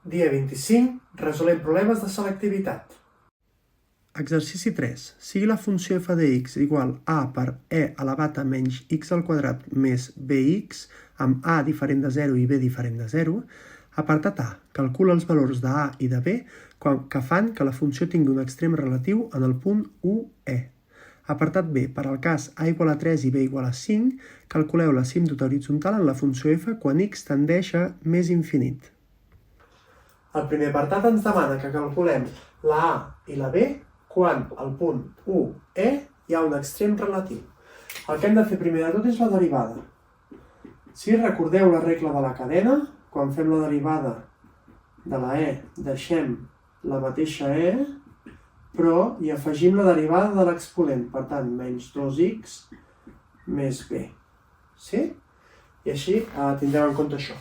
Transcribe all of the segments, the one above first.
Dia 25, resolem problemes de selectivitat. Exercici 3. Sigui la funció f de x igual a per e elevat a menys x al quadrat més bx, amb a diferent de 0 i b diferent de 0, apartat A. Calcula els valors de a i de b que fan que la funció tingui un extrem relatiu en el punt 1e. Apartat B. Per al cas a igual a 3 i b igual a 5, calculeu la símptota horitzontal en la funció f quan x tendeix a més infinit. El primer apartat ens demana que calculem la a i la b quan al punt 1e hi ha un extrem relatiu. El que hem de fer primer de tot és la derivada. Si recordeu la regla de la cadena, quan fem la derivada de la e deixem la mateixa e, però hi afegim la derivada de l'exponent, per tant, menys 2x més b. Sí? I així tindrem en compte això.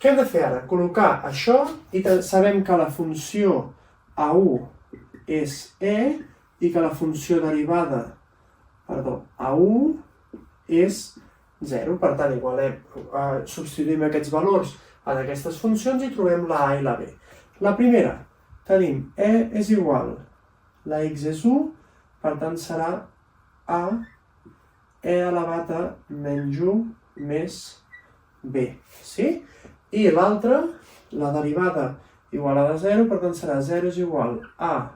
Què hem de fer ara? Col·locar això i sabem que la funció a1 és e i que la funció derivada, a1 és 0. Per tant, substituïm aquests valors en aquestes funcions i trobem la a i la b. La primera, tenim e és igual, la x és 1, per tant serà a e elevat a menys 1 més b. Sí? I l'altra, la derivada igualada a 0, per tant serà 0 és igual a,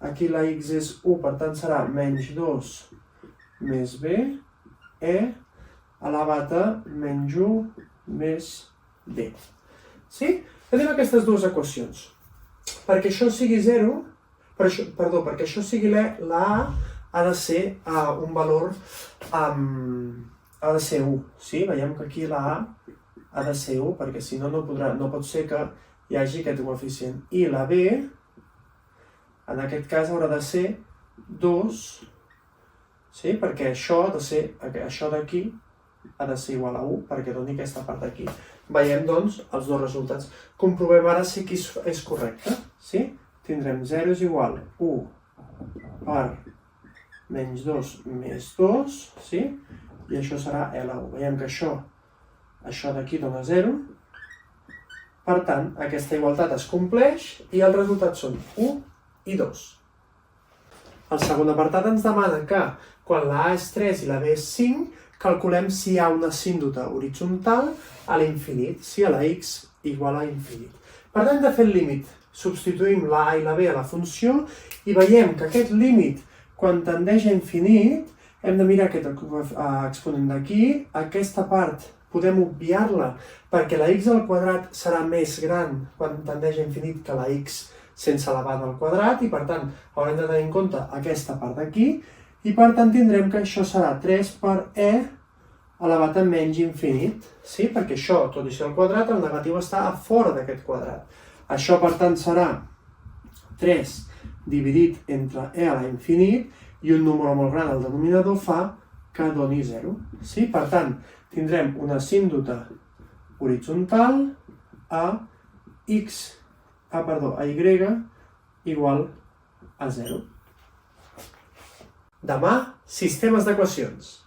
aquí la x és 1, per tant serà menys 2 més b, e elevat a menys 1 més b. Sí? Tenim aquestes dues equacions. Perquè això sigui 0, perquè això sigui la a ha de ser un valor, ha de ser 1. Sí? Veiem que aquí la a ha de ser 1, perquè si no, no pot ser que hi hagi aquest coeficient. I la b, en aquest cas, haurà de ser 2, sí? Perquè això d'aquí ha de ser igual a 1, perquè doni aquesta part d'aquí. Veiem, doncs, els dos resultats. Comprovem ara si aquí és correcte. Sí? Tindrem 0 és igual a 1 per menys 2 més 2, sí? I això serà L1. Veiem que això d'aquí dona 0. Per tant, aquesta igualtat es compleix i els resultats són 1 i 2. El segon apartat ens demana que, quan la a és 3 i la b és 5, calculem si hi ha una símptota horitzontal a l'infinit, si a la x igual a infinit. Per tant, hem de fer el límit. Substituïm la a i la b a la funció i veiem que aquest límit, quan tendeix a infinit, hem de mirar aquest exponent d'aquí. Aquesta part podem obviar-la perquè la x al quadrat serà més gran quan tendeix a infinit que la x sense elevada al quadrat i, per tant, haurem de tenir en compte aquesta part d'aquí. I per tant tindrem que això serà 3 per e elevat a menys infinit, sí? Perquè això, tot i ser al quadrat, el negatiu està a fora d'aquest quadrat. Això, per tant, serà 3 dividit entre e a l'infinit i un número molt gran al denominador fa que doni 0. Sí? Per tant, tindrem una símptota horitzontal a y igual a 0. Demà, sistemes d'equacions.